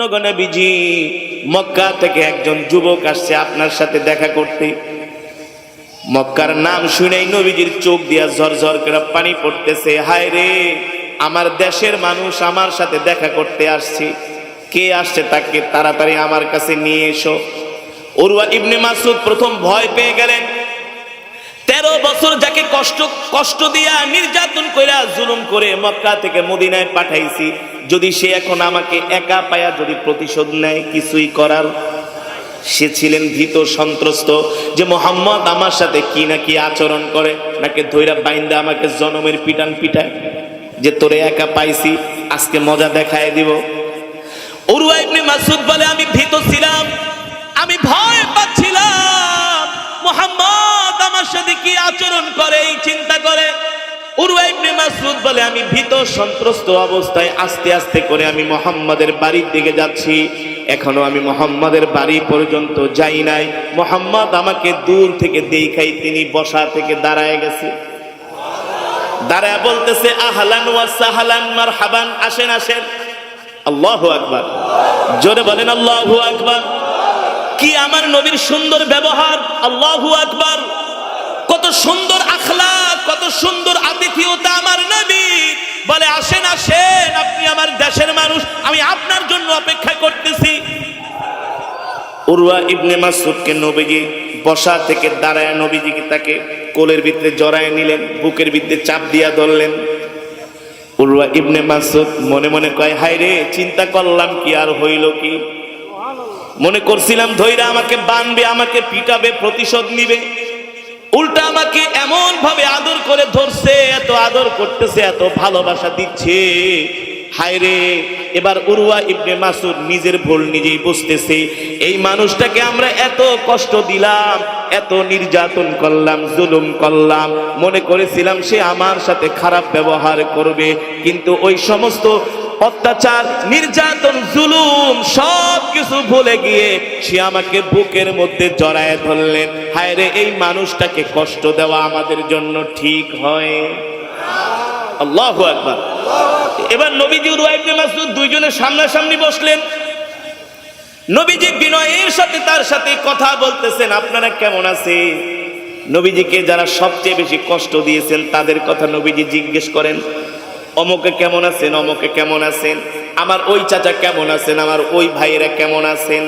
নবীজি মক্কা থেকে একজন যুবক আসছে আপনার সাথে দেখা করতে। মক্কার নাম শুনেই নবীজির চোখ দিয়া ঝরঝর করে পানি পড়তেছে। হায় রে, আমার দেশের মানুষ আমার সাথে দেখা করতে আসছে। কে আসছে তাকে তাড়াতাড়ি আমার কাছে নিয়ে এসো। উরওয়া ইবনে মাসউদ প্রথম ভয় পেয়ে গেলেন। 13 বছর যাকে কষ্ট দিয়া নির্যাতন কইরা জুলুম করে মক্কা থেকে মদিনায় পাঠাইছি, যদি সে এখন আমাকে একা পায়া যদি প্রতিশোধ নেয়, কিছুই করার। সে ছিলেন ভীত সন্ত্রস্ত যে মুহাম্মদ আমার সাথে কি না কি আচরণ করে, নাকি ধইরা বাইন্দা আমাকে জনমের পিটান পিটায়, যে তোরে একা পাইছি আজকে মজা দেখায় দিব। উরওয়া ইবনে মাসউদ বলে, আমি ভীত ছিলাম, আমি ভয় পাচ্ছিলাম মুহাম্মদ আমার সাথে কি আচরণ করে এই চিন্তা করে। উরওয়া ইবনে মাসউদ বলে, আমি ভীত সন্ত্রস্ত অবস্থায় আস্তে আস্তে করে আমি মুহাম্মাদের বাড়ির দিকে যাচ্ছি। এখনো আমি মুহাম্মাদের বাড়ি পর্যন্ত যাই নাই। মুহাম্মদ আমাকে দূর থেকে দেখাই তিনি বসা থেকে দাঁড়ায় গেছে। দাঁড়ায় বলতেছে, আহলান ওয়া সাহলান মারহাবান, আসেন আসেন। আল্লাহু আকবার, জোরে বলেন আল্লাহু আকবার। কি আমার নবীর সুন্দর ব্যবহার, আল্লাহু আকবার। কত সুন্দর আখলাক, কত সুন্দর আতিথেয়তা আমার নবী। বলে, আসেন আসেন, আপনি আমার দেশের মানুষ, আমি আপনার জন্য অপেক্ষা করতেছি। উরওয়া ইবনে মাসউদকে নবীজি বসা থেকে দাঁড়ায় নবীজিকে তাকে কোলের ভিতরে জড়ায় নিলেন, বুকের ভিতরে চাপ দিয়া ধরলেন। উরওয়া ইবনে মাসউদ মনে মনে কয়, হায় রে, চিন্তা করলাম কি আর হইল কি। মনে করছিলাম ধইরা আমাকে বানবে, আমাকে পিটাবে, প্রতিশোধ নিবে, উল্টা আমাকে এমন ভাবে আদর করে ধরছে, এত আদর করতেছে, এত ভালোবাসা দিচ্ছে। হায় রে, এবার উরওয়া ইবনে মাসউদ নিজের ভুল নিজেই বুঝতেছে। এই মানুষটাকে আমরা এত কষ্ট দিলাম, এত নির্যাতন করলাম, জুলুম করলাম, মনে করেছিলাম সে আমার সাথে খারাপ ব্যবহার করবে, কিন্তু ওই সমস্ত অত্যাচার, নির্যাতন, জুলুম সব কিছু ভুলে গিয়ে সে আমাকে বুকের মধ্যে জড়ায় ধরলেন। হায় রে, এই মানুষটাকে কষ্ট দেওয়া আমাদের জন্য ঠিক হয়? আল্লাহু আকবার। এবার নবীজি উরওয়া ইবনে মাসউদ দুইজনের সামনাসামনি বসলেন। নবীজি বিনয়ের সাথে তার সাথে কথা বলতেছেন, আপনারা কেমন আছেন? নবীজিকে যারা সবচেয়ে বেশি কষ্ট দিয়েছেন তাদের কথা নবীজি জিজ্ঞেস করেন। অমুকে কেমন আছেন, অমুকে কেমন আছেন, আমার ওই চাচা কেমন আছেন, আমার ওই ভাইয়েরা কেমন আছেন।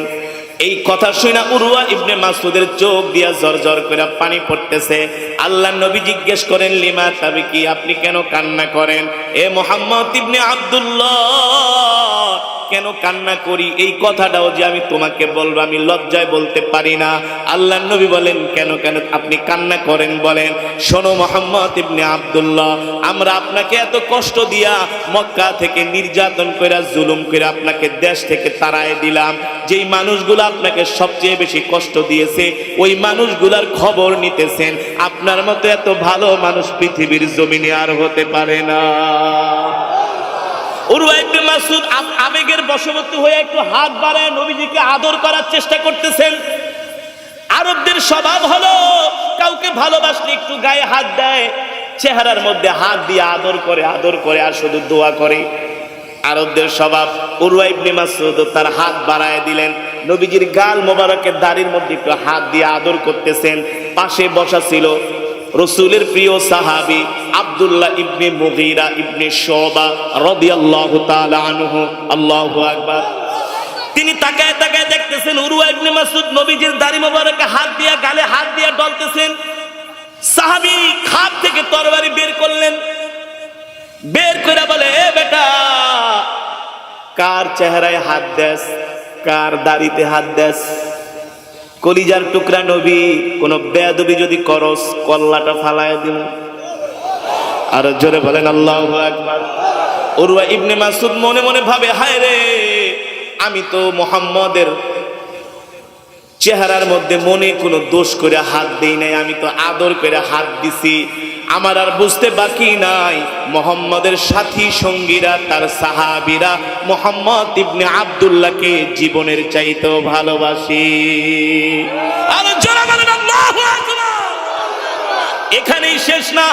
এই কথা শুনে উরওয়া ইবনে মাসউদের চোখ দিয়া ঝরঝর করে পানি পড়তেছে। আল্লাহর নবী জিজ্ঞেস করেন, লিমা তাবিকি, আপনি কেন কান্না করেন? এ মুহাম্মদ ইবনে আব্দুল্লাহ, কেন কান্না করি এই কথাটাও যে আমি তোমাকে বলবো, আমি লজ্জায় বলতে পারি না। আল্লাহর নবী বলেন, কেন কেন আপনি কান্না করেন বলেন। শোনো মুহাম্মদ ইবনে আব্দুল্লাহ, আমরা আপনাকে এত কষ্ট দিয়া মক্কা থেকে নির্যাতন কইরা জুলুম কইরা আপনাকে দেশ থেকে তাড়ায় দিলাম। যেই মানুষগুলো আপনাকে সবচেয়ে বেশি কষ্ট দিয়েছে ওই মানুষগুলার খবর নিতেছেন। আপনার মতো এত ভালো মানুষ পৃথিবীর জমিনে আর হতে পারে না। উরওয়া ইবনে মাসউদ আবেগের বশবর্তী হয়ে একটু হাত বাড়ায় নবীজিকে আদর করার চেষ্টা করতেছেন। আরবদের স্বভাব হলো কাউকে ভালোবাসলে একটু গায়ে হাত দেয়, চেহারার মধ্যে হাত দিয়ে আদর করে আর শুধু দোয়া করে। আরবদের স্বভাব। উরওয়া ইবনে মাসউদ তার হাত বাড়ায় দিলেন, নবীজির গাল মোবারকের দাড়ির মধ্যে একটু হাত দিয়ে আদর করতেছেন। পাশে বসা ছিল রাসূলের প্রিয় সাহাবী আব্দুল্লাহ ইবনে মুগীরা ইবনে শুবা রাদিয়াল্লাহু তাআলা আনহু। আল্লাহু আকবার। তিনি তাকায় তাকায় দেখতেছেন উরওয়া ইবনে মাসউদ নবীজির দাড়ি মোবারকে হাত দিয়া, গালে হাত দিয়া ডলতেছেন। সাহাবী খাপ থেকে তরবারি বের করলেন, বের করে বলে, এ বেটা, কার চেহারায় হাত দেস, কার দাড়িতে হাত দেস? কলিজার টুকরা নবী, কোন বেয়াদবি যদি করস কল্লাটা ফালায় দিব। আর জোরে বলেন আল্লাহু আকবার। উরওয়া ইবনে মাসউদ মনে মনে ভাবে, হায় রে, আমি তো মুহাম্মাদের চেহারার মধ্যে মনে কোনো দোষ করে হাত দেই নাই, আমি তো আদর করে হাত দিছি। আমার আর বুঝতে বাকি নাই মুহাম্মাদের সাথী সঙ্গীরা, তার সাহাবীরা মুহাম্মদ ইবনে আব্দুল্লাহকে জীবনের চাইতেও ভালোবাসে। আর জোরে বলেন আল্লাহু আকবার। এখানেই শেষ না।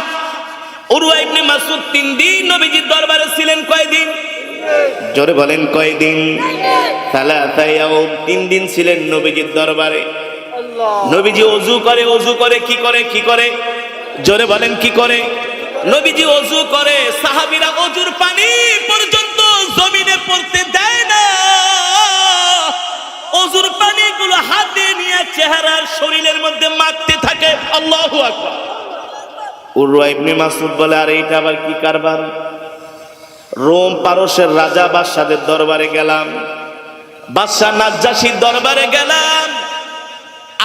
উরওয়া ইবনে মাসউদ 3 দিন নবীজির দরবারে ছিলেন। কয়দিন? জোরে বলেন কয়দিন? সালাসা ইয়াউম, 3 দিন ছিলেন নবীজির দরবারে। নবীজি ওযু করে কি করে? জোরে বলেন কি করে? নবীজি ওযু করে, সাহাবীরা ওযুর পানি পর্যন্ত জমিনে পড়তে দেয় না। ওযুর পানিগুলো হাতে নিয়ে চেহারার শরীরের মধ্যে মাখতে থাকে। আল্লাহু আকবার। উরওয়া ইবনে মাসউদ বলে, আর এইটা আবার কি কারবার? রোম পারস্যের রাজা বাদশাদের দরবারে গেলাম, বাদশা নাজ্জাশীর দরবারে গেলাম,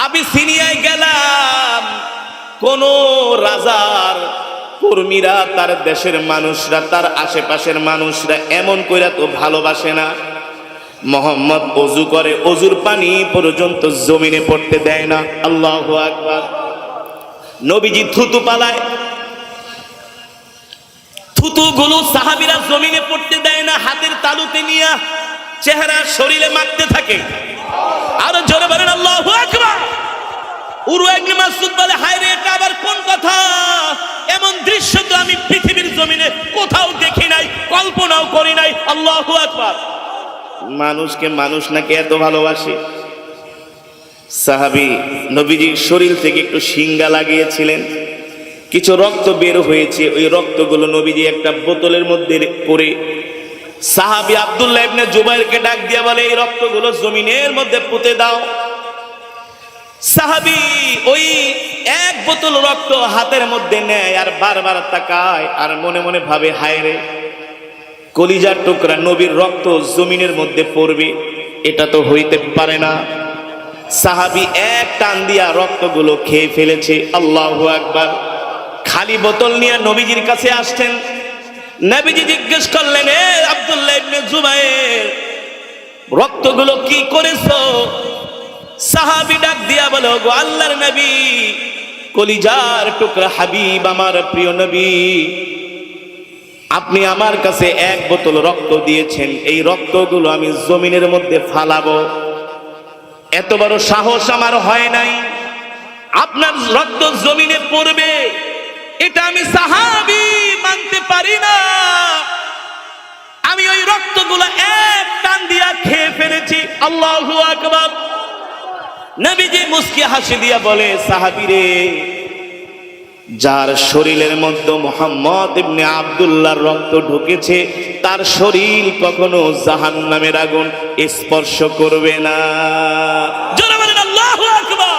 আবিসিনিয়ায় গেলাম, কোন রাজার কর্মীরা, তার দেশের মানুষরা, তার আশেপাশের মানুষরা এমন কইরা তো ভালোবাসে না। মোহাম্মদ ওযু করে, ওযুর পানি পর্যন্ত জমিনে পড়তে দেয় না। আল্লাহু আকবার। নবীজি থুতু পালায়, থুতুগুলো সাহাবীরা জমিনে পড়তে দেয় না, হাতের তালুতে নিয়ে চেহারা শরীরে মাখতে থাকে। আর জোরে বলেন আল্লাহু আকবার। উরওয়া ইবনে মাসউদ বলে, হায় রে, এটা আবার কোন কথা? এমন দৃশ্য তো আমি পৃথিবীর জমিনে কোথাও দেখি নাই, কল্পনাও করি নাই। আল্লাহু আকবার। মানুষকে মানুষ নাকি এত ভালোবাসে? সাহাবী নবীজির শরীর থেকে একটু সিঙ্গা লাগিয়েছিলেন, কিছু রক্ত বের হয়েছে, ওই রক্তগুলো নবীজি একটা বোতলের মধ্যে করে সাহাবী আব্দুল্লাহ ইবনে জুবাইরকে ডাক দিয়ে বলে, এই রক্তগুলো জমিনের মধ্যে পুঁতে দাও। সাহাবী ওই এক বোতল রক্ত হাতের মধ্যে নেয় আর বারবার তাকায় আর মনে মনে ভাবে, হায় রে, কলিজার টুকরা নবীর রক্ত জমিনের মধ্যে পড়বে, এটা তো হইতে পারে না। সাহাবী এক টান দিয়া রক্তগুলো খেয়ে ফেলেছে। আল্লাহু আকবার। খালি বোতল নিয়ে নবীজির কাছে আসছেন। নবীজি জিজ্ঞেস করলেন, এ আব্দুল্লাহ ইবনে জুবাইর, রক্তগুলো কি করেছো? সাহাবী ডাক দিয়া বলো, গো আল্লাহর নবী, কলিজার টুকরা হাবিব, আমার প্রিয় নবী, আপনি আমার কাছে এক বোতল রক্ত দিয়েছেন, এই রক্তগুলো আমি জমিনের মধ্যে ফালাবো, এত বড় সাহস আমার হয় নাই। আপনার রক্ত জমিনে পড়বে, এটা আমি সাহাবী মানতে পারি না। আমি ওই রক্তগুলো এক টান দিয়া খেয়ে ফেলেছি। আল্লাহু আকবার। নবীজি মুস্কি হাসি দিয়া বলে, সাহাবী রে, যার শরীরের মধ্যে মুহাম্মদ ইবনে আব্দুল্লাহর রক্ত ঢুকেছে, তার শরীর কখনো জাহান্নামের আগুন স্পর্শ করবে না। জোরে বলেন আল্লাহু আকবার।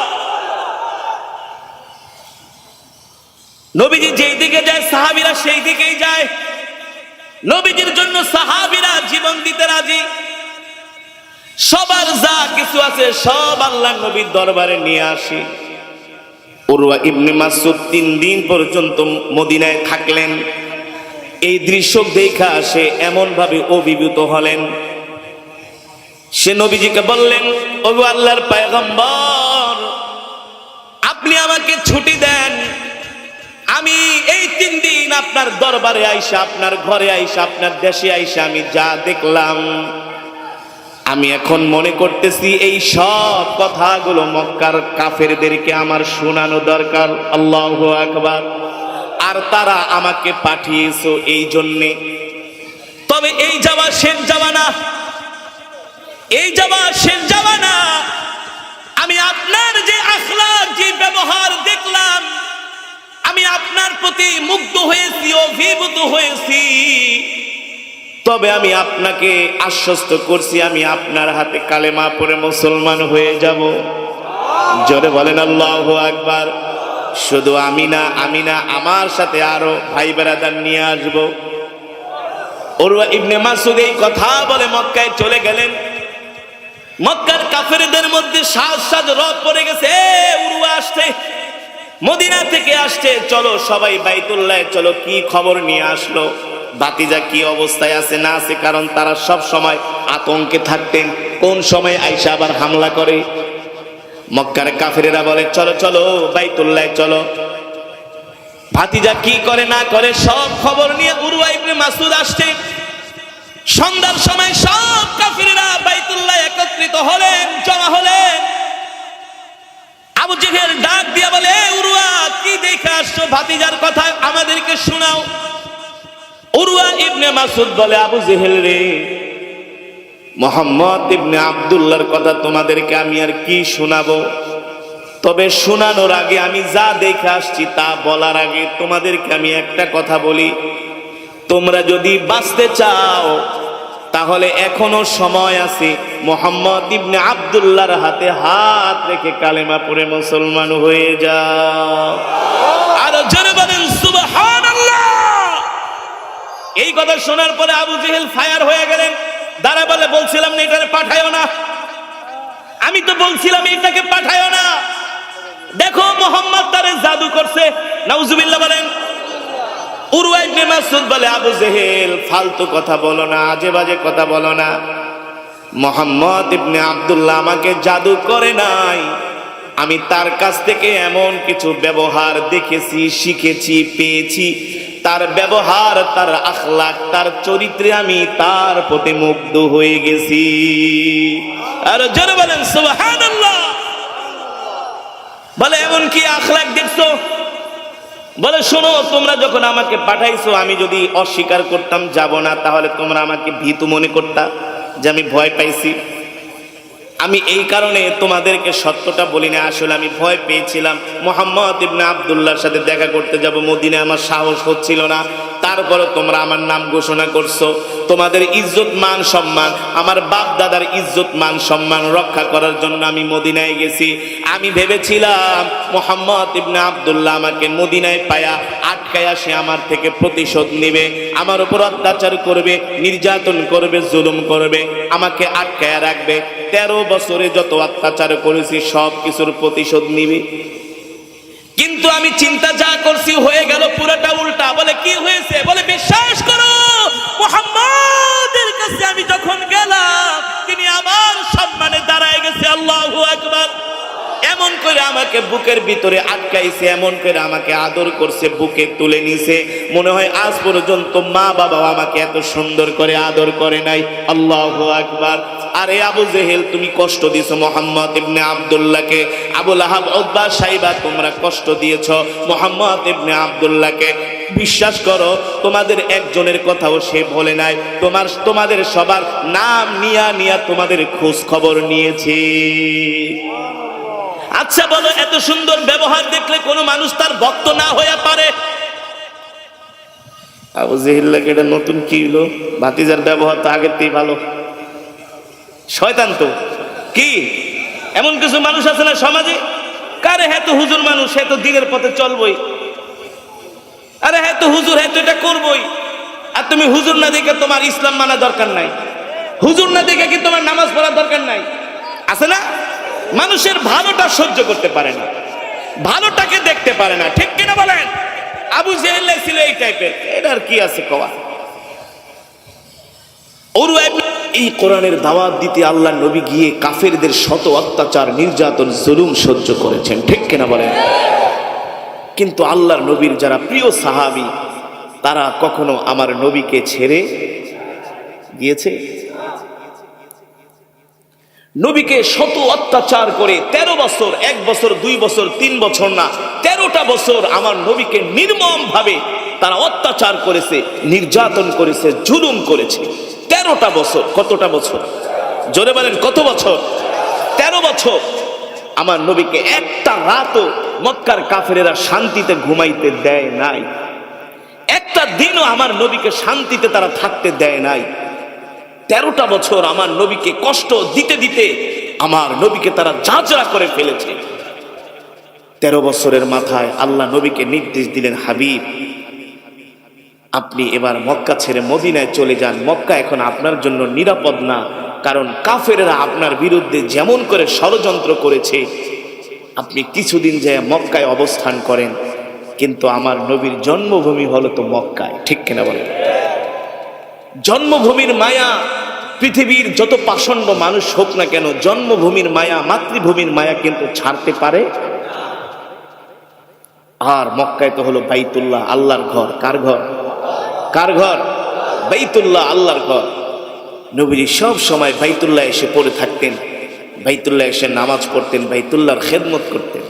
নবীজি যেই দিকে যায় সাহাবীরা সেই দিকেই যায়। নবীজির জন্য সাহাবীরা জীবন দিতে রাজি। সবার যা কিছু আছে সব আল্লাহর নবীর দরবারে নিয়ে আসি। উরওয়া ইবনে মাসউদ 3 দিন পর্যন্ত মদিনায় থাকলেন। এই দৃশ্য দেখা সে এমন ভাবে অভিভূত হলেন, সে নবীজিকে বললেন, ওগো আল্লাহর পয়গম্বর, আপনি আমাকে ছুটি দেন, আমি এই 3 দিন আপনার দরবারে আইসা, আপনার ঘরে আইসা, আপনার দেশে আইসা আমি যা দেখলাম, আমি এখন মনে করতেছি এই সব কথাগুলো মক্কার কাফেরদেরকে আমার শোনানো দরকার। আল্লাহু আকবার। আর তারা আমাকে পাঠিয়েছো এই জন্যে। তবে এই যাওয়া শেষ যাওয়া না, এই যাওয়া শেষ যাওয়া না। আমি আপনার যে আখলাক, যে ব্যবহার দেখলাম, আমি আপনার প্রতি মুগ্ধ হয়েছি, অভিভূত হয়েছি। তবে আমি আপনাকে আশ্বস্ত করছি, আমি আপনার হাতে কালেমা পড়ে মুসলমান হয়ে যাব। জোরে বলেন আল্লাহু আকবার। শুধু আমি না, আমার সাথে আরো ভাই বেরাদার নিয়ে আসব। উরওয়া ইবনে মাসউদ এই কথা বলে মক্কায় চলে গেলেন। মক্কার কাফেরদের মধ্যে সাজ রব পড়ে গেছে, উরওয়া আসছে, মদিনা থেকে আসছে, চলো সবাই বাইতুল্লাহ চলো, কি খবর নিয়ে আসলো, ভাতিজা কি অবস্থায় আছে না আছে। কারণ তারা সব সময় আতঙ্কে থাকতেন, কোন সময় আইসা আবার হামলা করে। মক্কার কাফেরেরা বলে, চলো চলো বাইতুল্লাহ চলো। ভাতিজা কি করে না করে সব খবর নিয়ে উরওয়া ইবনে মাসউদ আসছে। সন্ধ্যার সময় সব কাফেরেরা বাইতুল্লাহ একত্রিত হলেন, জমা হলেন। আবু জেহেল ডাক দিয়া বলে, উরওয়া কি দেখে আসছো, ভাতিজার কথা আমাদেরকে শোনাও। উরওয়া ইবনে মাসউদ বলে, আবু জেহেল রে, মুহাম্মদ ইবনে আব্দুল্লাহর কথা তোমাদেরকে আমি আর কি শোনাবো? তবে শোনানোর আগে, আমি যা দেখে আসছি তা বলার আগে তোমাদেরকে আমি একটা কথা বলি, তোমরা যদি বাঁচতে চাও তাহলে এখনো সময় আছে। মুহাম্মদ ইবনে আব্দুল্লাহর হাতে হাত রেখে কালেমা পড়ে মুসলমান হয়ে যাও। আর জোরে বলেন সুবহানাল্লাহ। এই কথা শোনার পরে আবু জেহেল ফায়ার হয়ে গেলেন। দাঁড়া বলে, বলছিলাম না এটাকে পাঠায়ও না, আমি তো বলছিলাম এটাকে পাঠায়ও না, দেখো মুহাম্মদ তারে জাদু করছে। নাউজুবিল্লাহ বলেন। উরওয়া ইবনে মাসউদ বলে, আবু জেহেল ফালতু কথা বলো না, আজে বাজে কথা বলো না। মুহাম্মদ ইবনে আব্দুল্লাহ আমাকে জাদু করে নাই, আমি তার কাছ থেকে এমন কিছু ব্যবহার দেখেছি, শিখেছি, পেয়েছি। তার ব্যবহার, তার আখলাক, তার চরিত্রে আমি তার প্রতি মুগ্ধ হয়ে গেছি। আর জোরে বলেন সুবহানাল্লাহ। বলে, এমন কি আখলাক দেখছো? বলে, শোনো, তোমরা যখন আমাকে পাঠাইছো, আমি যদি অস্বীকার করতাম যাব না, তাহলে তোমরা আমাকে ভীতু মনে করতা যে আমি ভয় পাইছি। আমি এই কারণে তোমাদেরকে সত্যটা বলি না, আসলে আমি ভয় পেয়েছিলাম। মুহাম্মদ ইবনে আব্দুল্লাহর সাথে দেখা করতে যাব মদিনায়, আমার সাহস হচ্ছিল না। তারপরে তোমরা আমার নাম ঘোষণা করছো। তোমাদের ইজ্জত মান সম্মান, আমার বাপ দাদার ইজ্জত মান সম্মান রক্ষা করার জন্য আমি মদিনায় গেছি। আমি ভেবেছিলাম মুহাম্মদ ইবনে আব্দুল্লাহ আমাকে মদিনায় পায়া আটকায়া সে আমার থেকে প্রতিশোধ নেবে, আমার উপর অত্যাচার করবে, নির্যাতন করবে, জুলুম করবে, আমাকে আটকায়া রাখবে। 13 বছরে যত অত্যাচার করেছি সব কিছুর প্রতিশোধ নিবে। কিন্তু আমি চিন্তা যা করছি হয়ে গেল পুরোটা উল্টা। বলে, কি হয়েছে? বলে, বিশ্বাস করো, মুহাম্মাদের কাছে আমি যখন গেলাম তিনি আমার সম্মানে দাঁড়ায় গেছে। আল্লাহু আকবার। এমন করে আমাকে বুকের ভিতরে আটকাইছে, এমন করে আমাকে আদর করছে, বুকে তুলে নিছে। মনে হয় আজ পর্যন্ত মা বাবাও আমাকে এত সুন্দর করে আদর করে নাই। আল্লাহু আকবার। আরে আবু জেহেল, তুমি কষ্ট দিয়েছো মুহাম্মদ ইবনে আব্দুল্লাহকে। আবু লাহাব, উতবা, সাইবা, তোমরা কষ্ট দিয়েছো মুহাম্মদ ইবনে আব্দুল্লাহকে। বিশ্বাস করো, তোমাদের একজনের কথাও সে বলে নাই। তোমাদের সবার নাম নিয়া তোমাদের খোঁজ খবর নিয়েছে। আচ্ছা বলো, এত সুন্দর ব্যবহার দেখলে কোনো মানুষ তার ভক্ত না হয়ে পারে? আবু জেহেল লাগে এটা নতুন কি হলো? ভাতিজার ব্যবহার তো আগের থেকেই ভালো। শয়তান তো কি এমন কিছু মানুষ আছে না সমাজে, কারে হ্যাঁ তো হুজুর মানুষ, হ্যাঁ তো দিনের পথে চলবই, আরে হ্যাঁ তো হুজুর, হ্যাঁ তো এটা করবই। আর তুমি হুজুর না দেখে তোমার ইসলাম মানা দরকার নাই, হুজুর না দেখে কি তোমার নামাজ পড়ার দরকার নাই? আছে না? মানুষের ভালোটা সহ্য করতে পারে না, ভালোটাকে দেখতে পারে না, ঠিক কিনা বলেন? আবু জেহেল ছিল এই টাইপের। এটার কি আছে কওয়া? এই কোরআনের দাওয়াত দিতে আল্লাহ নবী গিয়ে কাফেরদের শত অত্যাচার, নির্যাতন, জুলুম সহ্য করেছেন, ঠিক কিনা বলেন? কিন্তু আল্লাহর নবীর যারা প্রিয় সাহাবী, তারা কখনো আমার নবীকে ছেড়ে গিয়েছে? নবীকে শত অত্যাচার করে 13 বছর, 1 বছর, 2 বছর, 3 বছর না, 13টা বছর আমার নবীকে নির্মম ভাবে তারা অত্যাচার করেছে, নির্যাতন করেছে, জুলুম করেছে। 13টা বছর। কতটা বছর? জোরে বলেন, কত বছর? 13 বছর। আমার নবীকে একটা রাতও মক্কার কাফেরেরা শান্তিতে ঘুমাইতে দেয় নাই, একটা দিনও আমার নবীকে শান্তিতে তারা থাকতে দেয় নাই। 13টা বছর আমার নবীকে কষ্ট দিতে দিতে আমার নবীকে তারা ঝাঁঝরা করে ফেলেছে। 13 বছরের মাথায় আল্লাহ নবীকে নির্দেশ দিলেন, হাবিব আপনি এবার মক্কা ছেড়ে মদিনায় চলে যান। মক্কা এখন আপনার জন্য নিরাপদ না, কারণ কাফেররা আপনার বিরুদ্ধে যেমন করে ষড়যন্ত্র করেছে। আপনি কিছুদিন যায় মক্কায় অবস্থান করেন। কিন্তু আমার নবীর জন্মভূমি হলো তো মক্কায়, ঠিক কিনা বলেন? জন্মভূমির মায়া, পৃথিবীর যত পাষণ্ড মানুষ হোক না কেন, জন্মভূমির মায়া, মাতৃভূমির মায়া কিন্তু ছাড়তে পারে। আর মক্কায় তো হলো বাইতুল্লাহ, আল্লাহর ঘর। কার ঘর? কার ঘর? বাইতুল্লাহ, আল্লাহর ঘর। নবীজি সব সময় বাইতুল্লাহ এসে পড়ে থাকতেন, বাইতুল্লাহ এসে নামাজ পড়তেন, বাইতুল্লাহর খেদমত করতেন।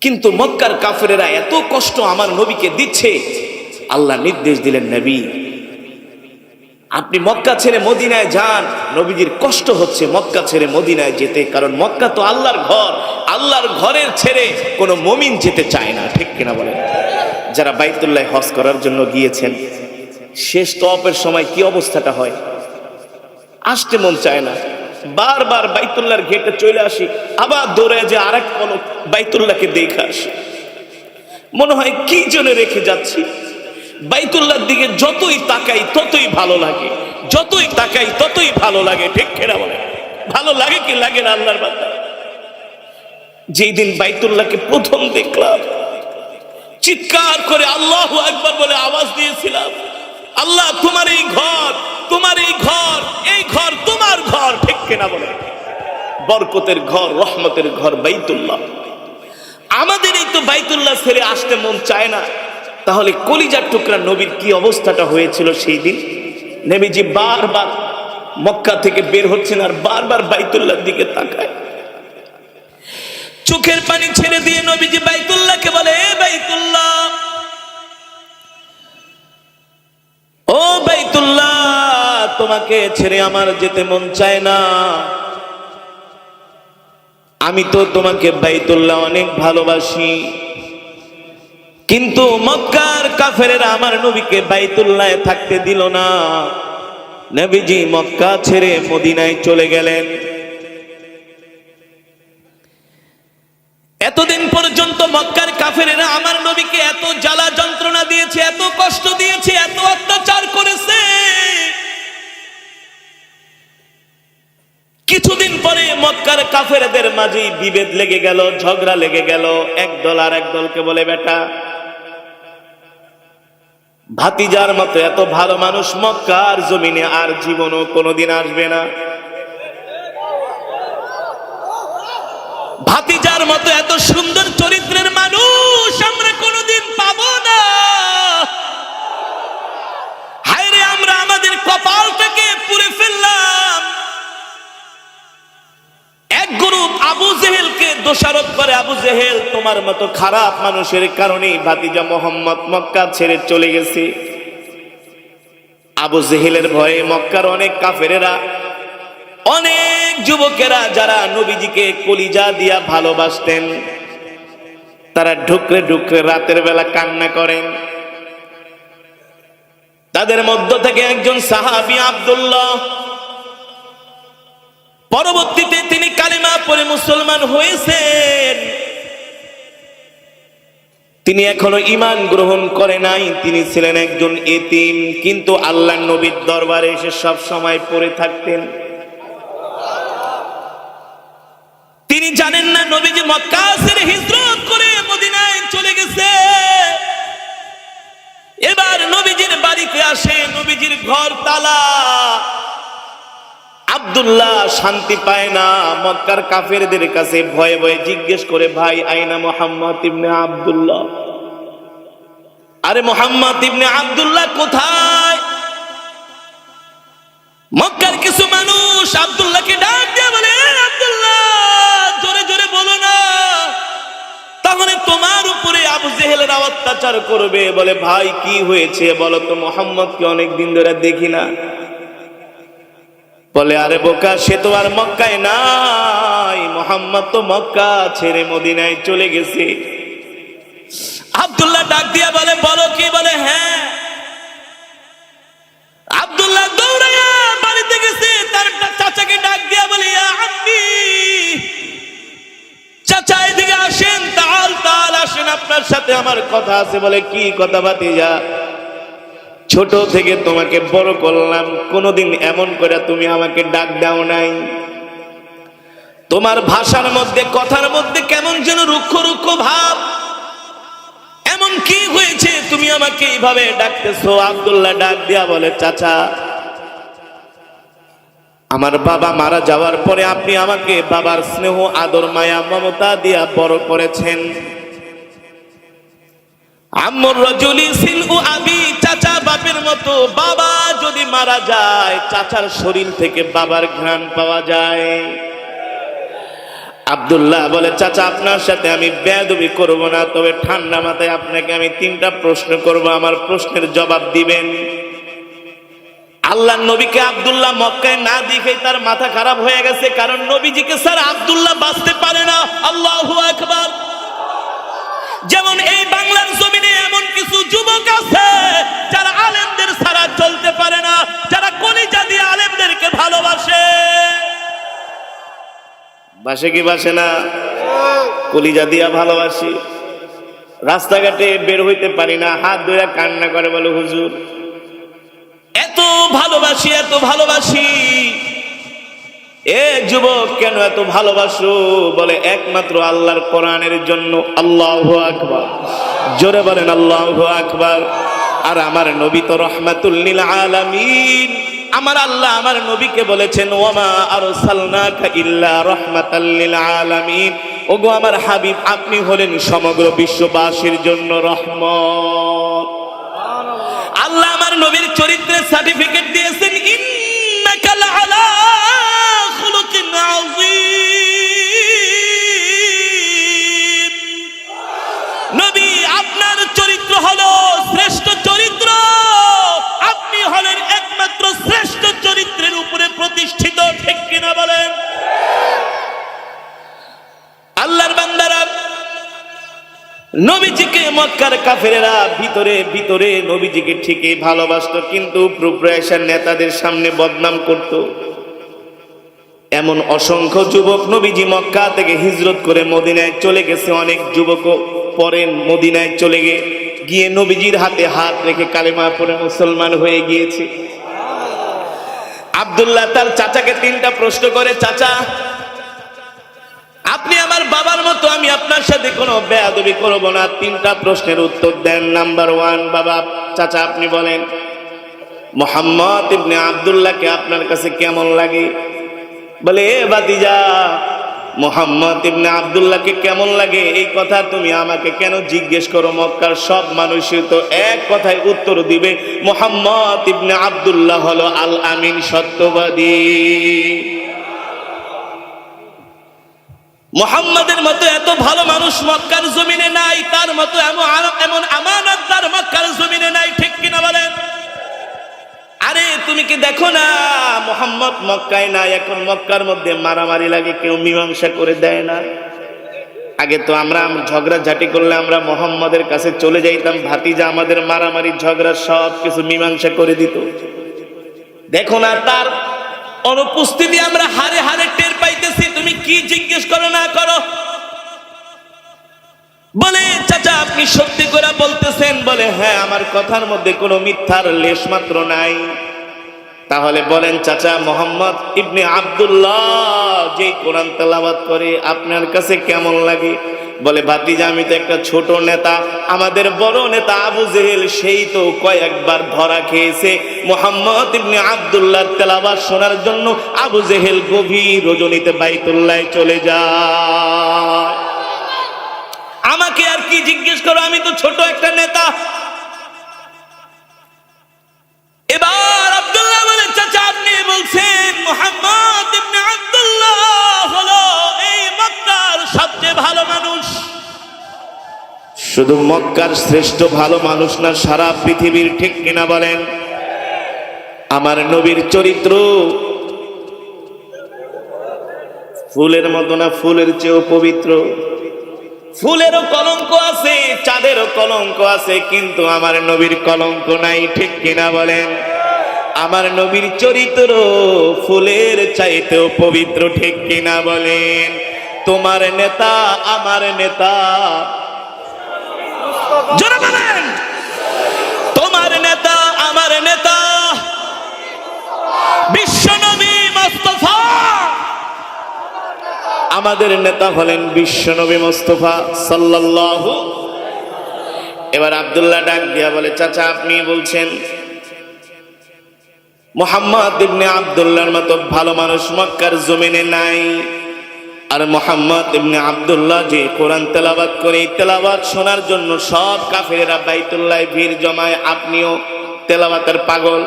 কিন্তু মক্কার কাফেরেরা এত কষ্ট আমার নবীকে দিচ্ছে, আল্লাহ নির্দেশ দিলেন, নবী আপনি মক্কা ছেড়ে মদিনায় যান। নবীজির কষ্ট হচ্ছে মক্কা ছেড়ে মদিনায় যেতে, কারণ মক্কা তো আল্লাহর ঘর, আল্লাহর ঘরের ছেড়ে কোনো মুমিন যেতে চায় না, ঠিক কিনা বলেন? যারা বাইতুল্লাহ হজ করার জন্য গিয়েছেন, শেষ তওয়াফের সময় কি অবস্থাটা হয়? আসতে মন চায় না, বারবার বাইতুল্লাহর গেটে চলে আসি, আবার দৌড়ে যে আরেক পলক বাইতুল্লাহকে দেখে আসি, মনে হয় কি জন্য রেখে যাচ্ছি। বাইতুল্লাহর দিকে যতই তাকাই ততই ভালো লাগে, যতই তাকাই ততই ভালো লাগে, ঠিক কিনা বলে? ভালো লাগে কি লাগে না আল্লাহর বান্দা? যেই দিন বাইতুল্লাহকে প্রথম দেখলাম, চিৎকার করে আল্লাহু আকবার বলে আওয়াজ দিয়েছিলাম, আল্লাহ তোমার এই ঘর, তোমার এই ঘর, এই ঘর তোমার ঘর, ঠিক কিনা বলে? বরকতের ঘর, রহমতের ঘর বাইতুল্লাহ। আমাদের এই তো বাইতুল্লাহ ছেড়ে আসতে মন চায় না, তাহলে কলিজার টুকরা নবীর কি অবস্থাটা হয়েছিল সেই দিন? নবীজি বারবার মক্কা থেকে বের হচ্ছেন আর বারবার বাইতুল্লাহর দিকে তাকায়, চোখের পানি ছেড়ে দিয়ে নবীজি বাইতুল্লাহকে বলে, এ বাইতুল্লাহ, ও বাইতুল্লাহ, তোমাকে ছেড়ে আমার যেতে মন চায় না। আমি তো তোমাকে বাইতুল্লাহ অনেক ভালোবাসি, কিন্তু মক্কার কাফেরেরা আমার নবীকে বাইতুল্লাহে থাকতে দিল না। নবীজি মক্কা ছেড়ে মদিনায় চলে গেলেন। এতদিন পর্যন্ত মক্কার কাফেরেরা আমার নবীকে এত জ্বালা যন্ত্রণা দিয়েছে, এত কষ্ট দিয়েছে, এত অত্যাচার করেছে। কিছুদিন পরে মক্কার কাফেরদের মাঝে বিভেদ লেগে গেল, ঝগড়া লেগে গেল। একদল আর এক দলকে বলে, বেটা ভাতিজার মতো এত ভালো মানুষ মক্কার জমিনে আর জীবনও কোনোদিন আসবে না। ভাতিজার মতো এত সুন্দর চরিত্রের মানুষ আমরা কোনোদিন পাবো না। হায়রে, আমরা আমাদের কপালটাকে পুড়ে ফেললাম। এক গ্রুপ আবু জেহেলকে দোষারোপ করে, আবু জেহেল তোমার মতো খারাপ মানুষের কারণেই ভাতিজা মোহাম্মদ মক্কা ছেড়ে চলে গেছে। আবু জেহেলের ভয়ে মক্কার অনেক কাফেরেরা, অনেক যুবকেরা যারা নবীজিকে কলিজা দিয়া ভালোবাসতেন, তারা ঢুকরে ঢুকরে রাতের বেলা কান্না করেন। তাদের মধ্য থেকে একজন সাহাবী আব্দুল্লাহ, পরবর্তীতে তিনি কালিমা পড়ে মুসলমান হয়েছেন। তিনি এখনো ঈমান গ্রহণ করে নাই, তিনি ছিলেন একজন এতিম, কিন্তু আল্লাহর নবীর দরবারে এসে সব সময় পড়ে থাকতেন। তিনি জানেন না নবীজি মক্কা ছেড়ে হিজরত করে মদিনায় চলে গেছে। এবার নবীজির বাড়িতে আসে, নবীজির ঘর তালা। আব্দুল্লাহ শান্তি পায় না, মক্কার কাফেরদের কাছে ভয়ে ভয়ে জিজ্ঞেস করে, ভাই আইনা মুহাম্মদ ইবনে আব্দুল্লাহ? আরে মুহাম্মদ ইবনে আব্দুল্লাহ কোথায়? মক্কার কিছু মানুষ আব্দুল্লাহকে ডাক দিয়ে বলে, আব্দুল্লাহ জোরে জোরে বলো না, তাহলে তোমার উপরে আবু জেহেলরা অত্যাচার করবে। বলে, ভাই কি হয়েছে বলো তো, মুহাম্মদকে অনেকদিন ধরে দেখি না। বলে, আরে বোকা, সে তো আর মক্কায় নাই, মুহাম্মদ তো মক্কা ছেড়ে মদিনায় চলে গেছে। আব্দুল্লাহ ডাক দিয়া বলে, বলো কি? বলে, হ্যাঁ। আব্দুল্লাহ দৌড়াইয়া বাড়িতে গেছে, তার চাচাকে ডাক দিয়া বলে, ইয়া আম্মি, চাচা এদিকে আসেন, তাল তাল আসেন, আপনার সাথে আমার কথা আছে। বলে, কি কথা ভাতিজা? ছোট থেকে তোমাকে বড় করলাম, কোনোদিন এমন করে তুমি আমাকে ডাক দাও নাই। তোমার ভাষার মধ্যে, কথার মধ্যে কেমন যেন রুক্ষ রুক্ষ ভাব, এমন কি হয়েছে তুমি আমাকে এইভাবে ডাকতেছো? আব্দুল্লাহ ডাক দিয়া বলে, চাচা, আমার বাবা মারা যাওয়ার পরে আপনি আমাকে বাবার স্নেহ, আদর, মায়া, মমতা দিয়া বড় করেছেন। আম্মুর রাজুলি সিলউ আবি, চাচা বাপের মতো। বাবা যদি মারা যায়, চাচার শরীর থেকে বাবার ঘ্রাণ পাওয়া যায়। আব্দুল্লাহ বলে, চাচা আপনার সাথে আমি বেয়াদবি করব না, তবে ঠান্ডা মাথায় আপনাকে আমি 3টা প্রশ্ন করব, আমার প্রশ্নের জবাব দিবেন। আল্লাহর নবীকে আব্দুল্লাহ মক্কায় না দেখে তার মাথা খারাপ হয়ে গেছে, কারণ নবীজিকে স্যার আব্দুল্লাহ বাঁচতে পারে না। আল্লাহু আকবার। যেমন এই বাংলার জমিনে এমন কিছু যুবক আছে যারা আলেমদের ছাড়া চলতে পারে না, যারা কলিজা দিয়ে আলেমদেরকে ভালোবাসে। বাসে কি বাসে না? কলিজা দিয়া ভালোবাসি। রাস্তাঘাটে বের হইতে পারি না, হাত ধরে কান্না করে, বলে হুজুর এত ভালোবাসি, এত ভালোবাসি। এ যুবক কেন এত ভালোবাসো? বলে একমাত্র আল্লাহর কোরআনের জন্য। আল্লাহু আকবার। জোরে বলেন আল্লাহু আকবার। আর আমার নবী তো রাহমাতুল লিল আলামিন। আমার আল্লাহ আমার নবীকে বলেছেন, ওয়ামা আরসালনাকা ইল্লা রাহমাতাল লিল আলামিন। ওগো আমার হাবিব, আপনি হলেন সমগ্র বিশ্ববাসীর জন্য রহমত। আল্লাহ আমার নবীর চরিত্রের সার্টিফিকেট দিয়েছেন, ইন্নাকা লাআলা খুলুকিন আযীম। নবী আপনার চরিত্র হলো শ্রেষ্ঠ চরিত্র, আপনি হলেন একমাত্র শ্রেষ্ঠ চরিত্রের উপরে প্রতিষ্ঠিত। ঠিক কিনা বলেন? আল্লাহর বান্দারা, নবীজিকে মক্কার কাফেরেরা ভিতরে ভিতরে নবীজিকে ঠিকই ভালোবাসতো, কিন্তু প্রোগ্রেশন নেতাদের সামনে বদনাম করত। এমন অসংখ্য যুবক নবীজি মক্কা থেকে হিজরত করে মদিনায় চলে গেছে। অনেক যুবকও পরেন মদিনায় চলে গিয়ে নবীজির হাতে হাত রেখে কালেমা পড়ে মুসলমান হয়ে গিয়েছে। আব্দুল্লাহ তার চাচাকে 3টা প্রশ্ন করে, চাচা আপনি আমার বাবার মতো, আমি আপনার সাথে কোনো বেয়াদবি করব না, 3টা প্রশ্নের উত্তর দেন। নাম্বার 1, বাবা চাচা আপনি বলেন মুহাম্মদ ইবনে আব্দুল্লাহকে আপনার কাছে কেমন লাগে? বলে, এ ভাতিজা, মুহাম্মদ ইবনে আব্দুল্লাহকে কেমন লাগে এই কথা তুমি আমাকে কেন জিজ্ঞেস করো? মক্কার সব মানুষই তো এক কথায় উত্তর দিবে, মুহাম্মদ ইবনে আব্দুল্লাহ হলো আল আমিন, সত্যবাদী। মুহাম্মাদের মতো এত ভালো মানুষ মক্কার জমিনে নাই, তার মতো এমন আমানতদার মক্কার জমিনে নাই। ঠিক কিনা বলেন? আরে তুমি কি দেখো না, মুহাম্মদ মক্কায় নাই, এখন মক্কার মধ্যে মারামারি লাগে, কেউ মীমাংসা করে দেয় না। আগে তো আমরা ঝগড়া ঝাঁটি করলে আমরা মুহাম্মদের কাছে চলে যাইতাম, ভাতিজা আমাদের মারামারি ঝগড়া সব কিছু মীমাংসা করে দিত। দেখো না, তার অনুপস্থিতি আমরা হারে হারে টের পাইতেছি, তুমি কি জিজ্ঞেস করো না করো। বলে, চাচা আপনি সত্যি করে বলতেছেন? বলে, হ্যাঁ, আমার কথার মধ্যে কোনো মিথ্যার লেশ মাত্র নাই। তাহলে বলেন চাচা, মুহাম্মদ ইবনে আব্দুল্লাহ যে কোরআন তেলাওয়াত করে আপনার কাছে কেমন লাগে? বলে, ভাতিজা আমি তো একটা ছোট নেতা, আমাদের বড় নেতা আবু জেহেল সেই তো কয়েকবার ধরা খেয়েছে। মুহাম্মদ ইবনে আব্দুল্লাহর তেলাওয়াত শোনার জন্য আবু জেহেল গভীর রজনীতে বাইতুল্লাহ চলে যায়। আমাকে আর কি জিজ্ঞেস করো, আমি তো ছোট একটা নেতা। এবার আব্দুল্লাহ বলে, চাচা আপনি বলছেন মুহাম্মদ ইবনে আব্দুল্লাহ হলো এই মক্কার সবচেয়ে ভালো মানুষ। শুধু মক্কার শ্রেষ্ঠ ভালো মানুষ না, সারা পৃথিবীর। ঠিক কিনা বলেন? আমার নবীর চরিত্র ফুলের মতো না, ফুলের চেয়েও পবিত্র। ফুলেরও কলঙ্ক আছে, চাঁদেরও কলঙ্ক আছে, কিন্তু আমার নবীর কলঙ্ক নাই। ঠিক কিনা বলেন? আমার নবীর চরিত্র ফুলের চাইতেও পবিত্র। ঠিক কিনা বলেন? তোমার নেতা আমার নেতা, জোরে বলেন, তোমার নেতা আমার নেতা বিশ্বনবী মুস্তাফা। আমাদের নেতা হলেন বিশ্বনবী মুস্তাফা সাল্লাল্লাহু। এবার আব্দুল্লাহ ডাক দিয়া বলে, চাচা আপনি বলছেন মুহাম্মদ ইবনে আব্দুল্লাহর মতো ভালো মানুষ মক্কার জমিনে নাই, আর মুহাম্মদ ইবনে আব্দুল্লাহ যে কোরআন তেলাওয়াত করে, তেলাওয়াত শোনার জন্য সব কাফেরেরা বাইতুল্লাহ ভিড় জমায়, আপনিও তেলাওয়াতের পাগল।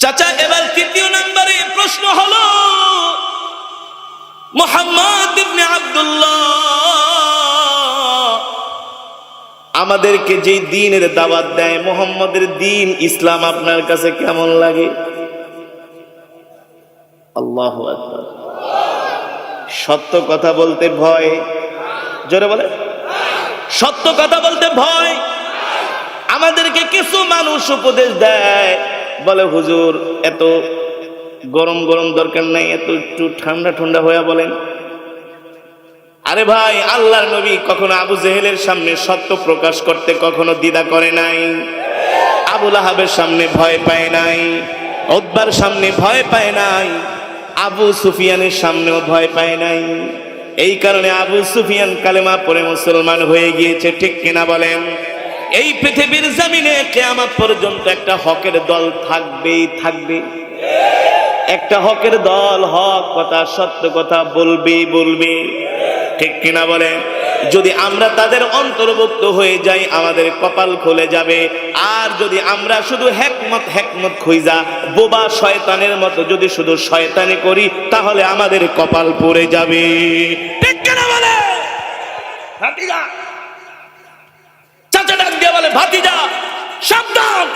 চাচা এবার 3য় নম্বরে প্রশ্ন হলো, মুহাম্মদ ইবনে আব্দুল্লাহ আমাদেরকে যেই দ্বীনের দাওয়াত দেয়, মুহাম্মদের দ্বীন ইসলাম আপনার কাছে কেমন লাগে? আল্লাহু আকবার। সত্য কথা বলতে ভয়, জোরে বলে, সত্য কথা বলতে ভয়। আমাদেরকে কিছু মানুষ উপদেশ দেয়, বলে হুজুর এত গরম গরম দরকার নাই, এত একটু ঠান্ডা ঠান্ডা হয়ে বলেন। আরে ভাই, আল্লাহর নবী কখনো আবু জেহেলের সামনে সত্য প্রকাশ করতে কখনো দ্বিধা করে নাই, আবু লাহাবের সামনে ভয় পায় নাই, উতবার সামনে ভয় পায় নাই, আবু সুফিয়ানের সামনেও ভয় পায় নাই। এই কারণে আবু সুফিয়ান কালেমা পড়ে মুসলমান হয়ে গিয়েছে, ঠিক কিনা বলেন? এই পৃথিবীর জমিনে কিয়ামত পর্যন্ত একটা হকের দল থাকবেই থাকবে, একটা হকের দল হক কথা সত্য কথা বলবে, ঠিক কিনা বলেন? যদি আমরা তাদের অন্তর্ভুক্ত হয়ে যাই আমাদের কপাল খুলে যাবে। আর যদি আমরা শুধু হেকমত খুঁজা বোবা শয়তানের মতো যদি শুধু শয়তানি করি, তাহলে আমাদের কপাল পড়ে যাবে, ঠিক কিনা বলে? ভাতিজা, চাচা ডাক দিয়ে বলে, ভাতিজা সাবধান।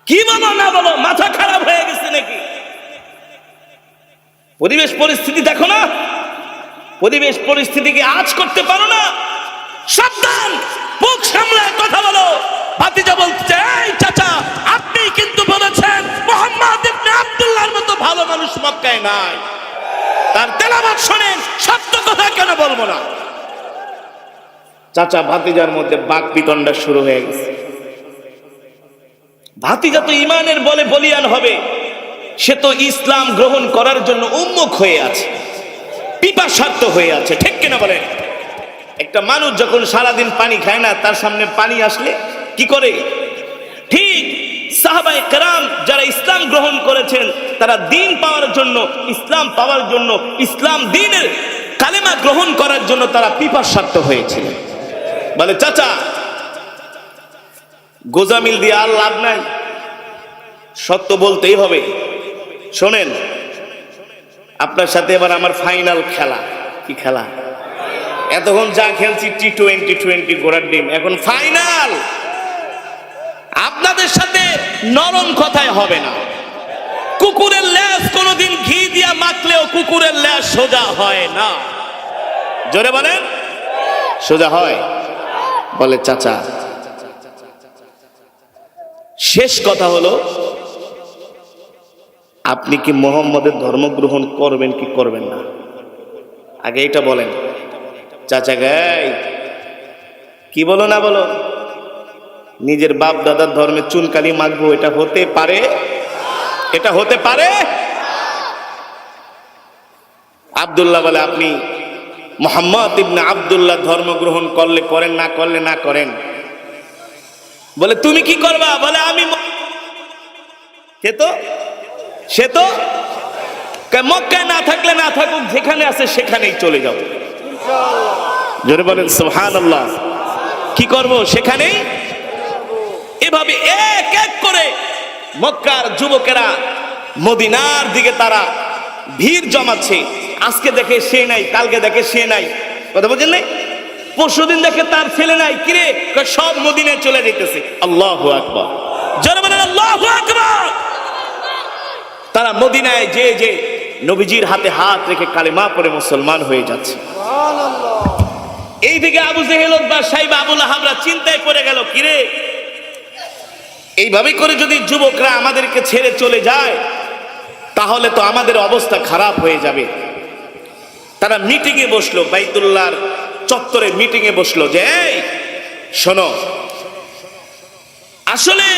কি বলো না বলো, মাথা খারাপ হয়ে গেছে নাকি? পরিবেশ পরিস্থিতি দেখো না, পরিবেশ পরিস্থিতিকে আজ করতে পারো না, সাবধান, মুখ সামলায় কথা বলো। ভাতিজা বলছে, এই চাচা আপনি কিন্তু বলেছেন মুহাম্মদ ইবনে আব্দুল্লাহর মতো ভালো মানুষ মক্কায় নাই, তার তেলাওয়াত শুনেন, সত্য কথা কেন বলবো না? চাচা ভাতিজার মধ্যে বাক বিতণ্ডা শুরু হয়ে গেছে। ভাতিজা তো ইমানের বলে বলিয়ান হবে, সে তো ইসলাম গ্রহণ করার জন্য উন্মুখ হয়ে আছে, পিপাসার্থ হয়ে আছে, ঠিক কিনা বলে? একটা মানুষ যখন সারাদিন পানি খায় না, তার সামনে পানি আসলে কি করে? ঠিক সাহাবায়ে কেরাম যারা ইসলাম গ্রহণ করেছেন, তারা দ্বীন পাওয়ার জন্য, ইসলাম পাওয়ার জন্য, ইসলাম দ্বীনের কালেমা গ্রহণ করার জন্য তারা পিপাসার্থ হয়েছিলেন। বলে, চাচা গোজামিল দিয়ে আর লাভ নাই, সত্য বলতেই হবে। শোনেন, আপনার সাথে এবার আমার ফাইনাল খেলা। কি খেলা? এতক্ষণ যা খেলছি টি-20 ঘোড়ার ডিম, এখন ফাইনাল। আপনাদের সাথে নরম কথায় হবে না। কুকুরের লেজ কোনোদিন ঘি দিয়া মাখলেও কুকুরের লেজ সোজা হয় না, জোরে বলেন, সোজা হয়? বলে, চাচা শেষ কথা হলো, আপনি কি মুহাম্মদের ধর্ম গ্রহণ করবেন কি করবেন না? আগে এটা বলেন। চাচা গাই কি বলো না বলো, নিজের বাপ দাদার ধর্মে চুনকালি মাখবো, এটা হতে পারে? এটা হতে পারে? আব্দুল্লাহ বলে, আপনি মুহাম্মদ ইবনে আব্দুল্লাহ ধর্ম গ্রহণ করলে করেন, না করলে না করেন। বলে, তুমি কি করবা? বলে, আমি সে তো মক্কায় না থাকলে না থাকুক, যেখানে আছে সেখানেই চলে যাও। জোরে বলেন সুবহানাল্লাহ। কি করব? সেখানেই। এভাবে এক এক করে মক্কার যুবকেরা মদিনার দিকে তারা ভিড় জমাচ্ছে। আজকে দেখে সে নাই, কালকে দেখে সে নাই, কথা বুঝেন নাই? পরশুদিন দেখে তার ছেলে নাই, কিরে সব মদিনায় চলে যেতেছে। আল্লাহু আকবার, জোরে বলেন আল্লাহু আকবার। তারা মদিনায় যে নবীজির হাতে হাত রেখে কালেমা পড়ে মুসলমান হয়ে যাচ্ছে। এইদিকে আবু জেহেল, উতবা, সাইবা, আবু লাহাবরা চিন্তায় পড়ে গেল, কিরে এইভাবে করে যদি যুবকরা আমাদেরকে ছেড়ে চলে যায়, তাহলে তো আমাদের অবস্থা খারাপ হয়ে যাবে। তারা মিটিং এ বসলো, বাইতুল্লাহর চত্বরে মিটিং এ বসলো যে, এই শোনো, আসলে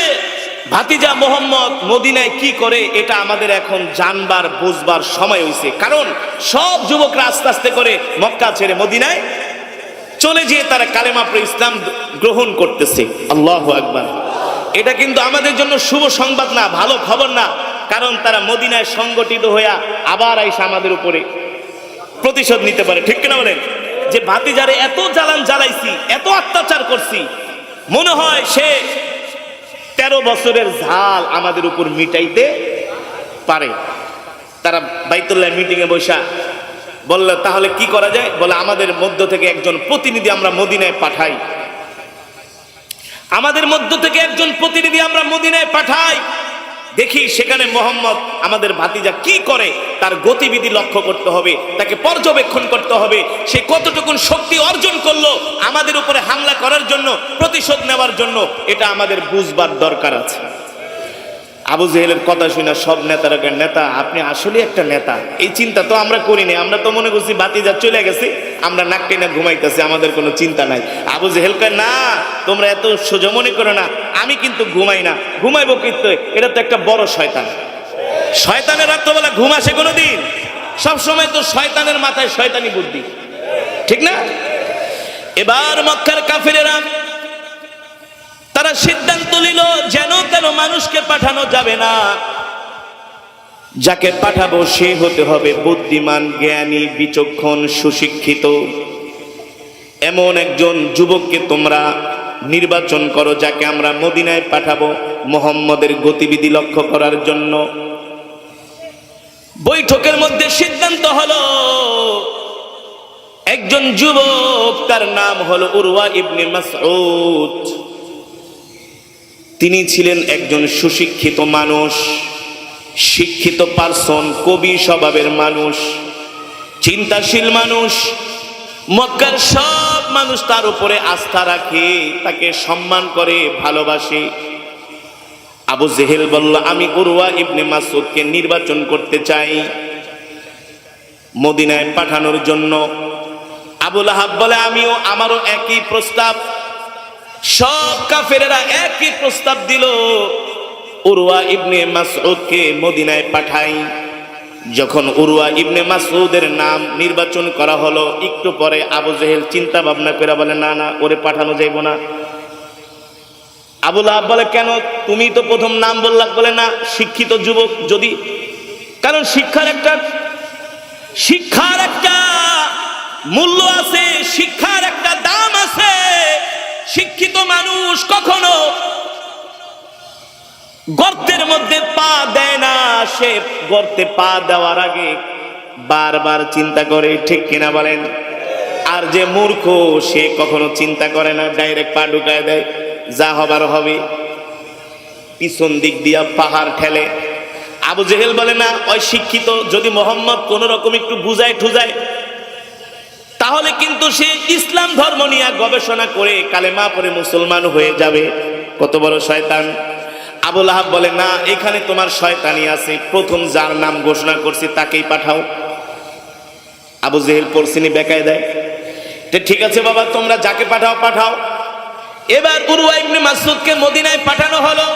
ভাতিজা মোহাম্মদ মদিনায় কি করে এটা আমাদের এখন জানবার বুঝবার সময় হয়েছে। কারণ সব যুবকরা আস্তে আস্তে করে মক্কা ছেড়ে মদিনায় চলে যেয়ে তারা কালেমা পড়ে ইসলাম গ্রহণ করতেছে। আল্লাহু আকবার। এটা কিন্তু আমাদের জন্য শুভ সংবাদ না, ভালো খবর না। কারণ তারা মদিনায় সংগঠিত হইয়া আবার আইসা আমাদের উপরে প্রতিশোধ নিতে পারে, ঠিক কিনা বলেন? যে ভাতিজারে এত জ্বালান জ্বালাইছি, এত অত্যাচার করছি, মনে হয় সে 13 বছরের ঝাল আমাদের উপর মিটাইতে পারে। তারা বাইতুল্লাহ মিটিংয়ে বসা বলল তাহলে কি করা যায়, বলে আমাদের মধ্য থেকে একজন প্রতিনিধি আমরা মদিনায় পাঠাই, আমাদের মধ্য থেকে একজন প্রতিনিধি আমরা মদিনায় পাঠাই, দেখি সেখানে মোহাম্মদ আমাদের ভাতিজা কি করে, তার গতিবিধি লক্ষ্য করতে হবে, তাকে পর্যবেক্ষণ করতে হবে, সে কতটুকুন শক্তি অর্জন করলো আমাদের উপরে হামলা করার জন্য, প্রতিশোধ নেওয়ার জন্য, এটা আমাদের বুঝবার দরকার আছে। আবু জেহেলের কথা শুনে সব নেতারা, নেতা আপনি আসলে একটা নেতা, এই চিন্তা তো আমরা করিনি, আমরা তো মনে করছি ভাতিজা চলে গেছে, আমরা নাক টেনে ঘুমাইতেছি, আমাদের কোনো চিন্তা নাই। আবু জেহেল কয় না, তোমরা এত সোজা মনে করো না, আমি কিন্তু ঘুমাই না। ঘুমাইবো কিন্তু, এটা তো একটা বড় শয়তান, শয়তানের রাত্রবেলা ঘুম আসে কোনোদিন? সবসময় তো শয়তানের মাথায় শয়তানি বুদ্ধি, ঠিক না? এবার মক্কার কাফিরেরা তারা সিদ্ধান্ত নিল যেন তেন মানুষকে পাঠানো যাবে না, যাকে পাঠাবো সে হতে হবে বুদ্ধিমান, জ্ঞানী, বিচক্ষণ, সুশিক্ষিত। এমন একজন যুবককে তোমরা নির্বাচন করো যাকে আমরা মদিনায় পাঠাবো মুহাম্মদের গতিবিধি লক্ষ্য করার জন্য। বৈঠকের মধ্যে সিদ্ধান্ত হলো একজন যুবক, তার নাম হলো উরওয়া ইবনে মাসউদ। তিনি ছিলেন একজন সুশিক্ষিত মানুষ, শিক্ষিত পার্সন, কবি স্বভাবের মানুষ, চিন্তাশীল মানুষ। মক্কার সব মানুষ তার উপরে আস্থা রাখে, তাকে সম্মান করে, ভালোবাসে। আবু জেহেল বলল আমি উরওয়া ইবনে মাসউদকে নির্বাচন করতে চাই মদিনায় পাঠানোর জন্য। আবু লাহাব বলে আমিও, আমারও একই প্রস্তাব। সব কাফেরেরা একই প্রস্তাব দিল, উরওয়া ইবনে মাসউদকে মদিনায় পাঠাই। যখন উরওয়া ইবনে মাসউদের নাম নির্বাচন করা হলো, একটু পরে আবু জেহেল চিন্তা ভাবনা করে বলে না না, ওরে পাঠানো যাইব না। আবু লাহাব বলে কেন, তুমি তো প্রথম নাম বললা। বলে না, শিক্ষিত যুবক যদি, কারণ শিক্ষার একটা মূল্য আছে, শিক্ষার একটা দাম আছে। শিক্ষিত মানুষ কখনো গর্তের মধ্যে পা দেয় না, সে গর্তে পা দেওয়ার আগে বারবার চিন্তা করে, ঠিক কিনা বলেন? আর যে মূর্খ সে কখনো চিন্তা করে না, ডাইরেক্ট পা ঢুকায় দেয়, যা হবার হবে। পিছন দিক দিয়া পাহাড় ঠেলে। আবু জেহেল বলে না, ওই শিক্ষিত যদি মোহাম্মদ কোন রকম একটু বুঝায় ঠুজায় তাহলে কিন্তু সে ইসলাম ধর্ম নিয়ে গবেষণা করে কালেমা পড়ে মুসলমান হয়ে যাবে। কত বড় শয়তান! আবু লাহাব বলে না, এখানে তোমার শয়তানি আছে, প্রথম যার নাম ঘোষণা করছি তাকেই পাঠাও। আবু জেহেল পরসিনি বেকায় দেয়, ঠিক আছে বাবা, তোমরা যাকে পাঠাও পাঠাও। এবার উরওয়া ইবনে মাসউদকে মদিনায় পাঠানো হলো।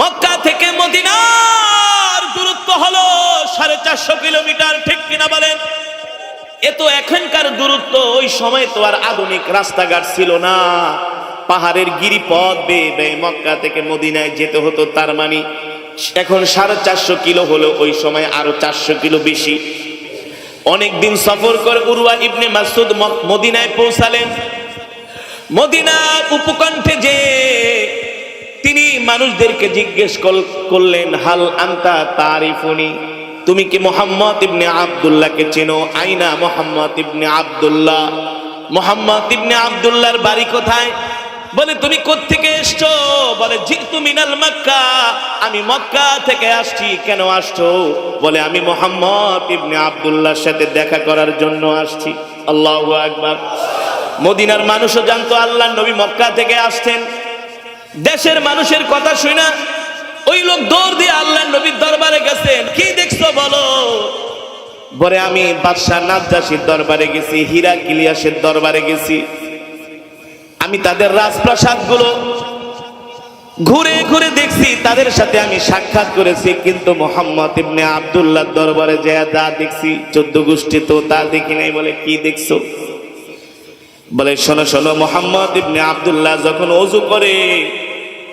মক্কা থেকে মদিনার দূরত্ব হলো 450 কিলোমিটার, ঠিক কিনা বলেন? এ তো এখনকার দূরত্ব, ওই সময় তো আর আধুনিক রাস্তাঘাট ছিল না, পাহাড়ের গিরিপথ বেয়ে বেয়ে মক্কা থেকে মদিনায় যেতে হতো। তার মানে এখন 450 কিলো হলো, ওই সময় আরো 400 কিলো বেশি। অনেকদিন সফর করে উরওয়া ইবনে মাসউদ মদিনায় পৌঁছালেন। মদিনার উপকণ্ঠে যে তিনি মানুষদেরকে জিজ্ঞেস করলেন, হাল আনতা তারিফুনি, তুমি কি মুহাম্মদ ইবনে আব্দুল্লাহকে চেনো? আইনা মুহাম্মদ ইবনে আব্দুল্লাহ, মুহাম্মদ ইবনে আব্দুল্লাহর বাড়ি কোথায়? বলে তুমি কোত্থেকে এসছো? বলে জিতু মিনাল মক্কা, আমি মক্কা থেকে আসছি। কেন আসছো? বলে আমি মুহাম্মদ ইবনে আব্দুল্লাহর সাথে দেখা করার জন্য আসছি। আল্লাহু আকবার! মদিনার মানুষও জানতো আল্লাহর নবী মক্কা থেকে আসছেন। দেশের মানুষের কথা শুনা ওই লোক দৌড় দিয়ে আল্লাহর নবীর দরবারে গেছেন। কি দেখছো বলো? বলে আমি বাদশাহ নাজ্জাশীর দরবারে গেছি, হিরাক্লিয়াসের দরবারে গেছি, আমি তাদের রাজপ্রাসাদ গুলো ঘুরে ঘুরে দেখছি, তাদের সাথে আমি সাক্ষাৎ করেছি, কিন্তু মুহাম্মদ ইবনে আব্দুল্লাহর দরবারে যা দেখছি 14 গোষ্ঠী তো তা দেখি নাই। বলে কি দেখছো? বলে শোনো শোনো, মুহাম্মদ ইবনে আব্দুল্লাহ যখন ওযু করে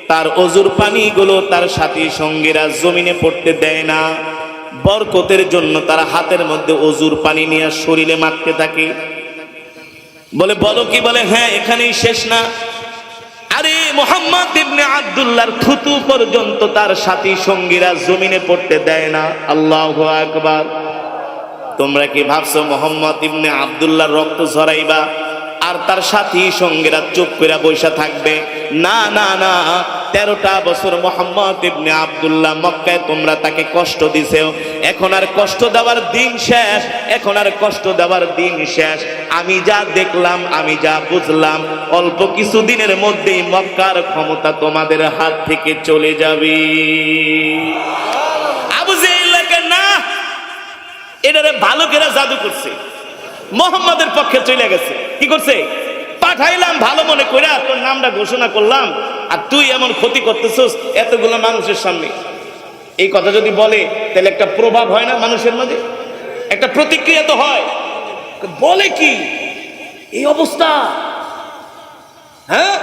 তার ওযুর পানিগুলো তার সাথী সঙ্গীরা জমিনে পড়তে দেয় না, বরকতের জন্য তারা হাতের মধ্যে ওযুর পানি নিয়ে শরীরে মাখতে থাকে। বলে বলো কি? বলে হ্যাঁ, এখানেই শেষ না, আরে মুহাম্মদ ইবনে আব্দুল্লাহর থুতু পর্যন্ত তার সাথী সঙ্গীরা জমিনে পড়তে দেয় না। আল্লাহু আকবার। তোমরা কি ভাবছো মুহাম্মদ ইবনে আব্দুল্লাহর রক্ত ঝরাইবা আর তার সাথী সঙ্গীরা চুপ করে বসে থাকবে? না না না, 13টা বছর মুহাম্মদ ইবনে আব্দুল্লাহ মক্কায় তোমরা তাকে কষ্ট দিছেও, এখন আর কষ্ট দেওয়ার দিন শেষ, এখন আর কষ্ট দেওয়ার দিন শেষ। আমি যা দেখলাম, আমি যা বুঝলাম, অল্প কিছু দিনের মধ্যেই মক্কার ক্ষমতা তোমাদের হাত থেকে চলে যাবে। আবু জেহেল না, এটারে ভালো করে জাদু করছে, মুহাম্মাদের পক্ষে চলে গেছে। কি করছে? পাঠাইলাম ভালো মনে করে, তোর নামটা ঘোষণা করলাম, আর তুই এমন ক্ষতি করতেছিস এতগুলো মানুষের সামনে। এই কথা যদি বলে তাহলে একটা প্রভাব হয় না মানুষের মাঝে, একটা প্রতিক্রিয়া তো হয়। বলে কি এই অবস্থা, হ্যাঁ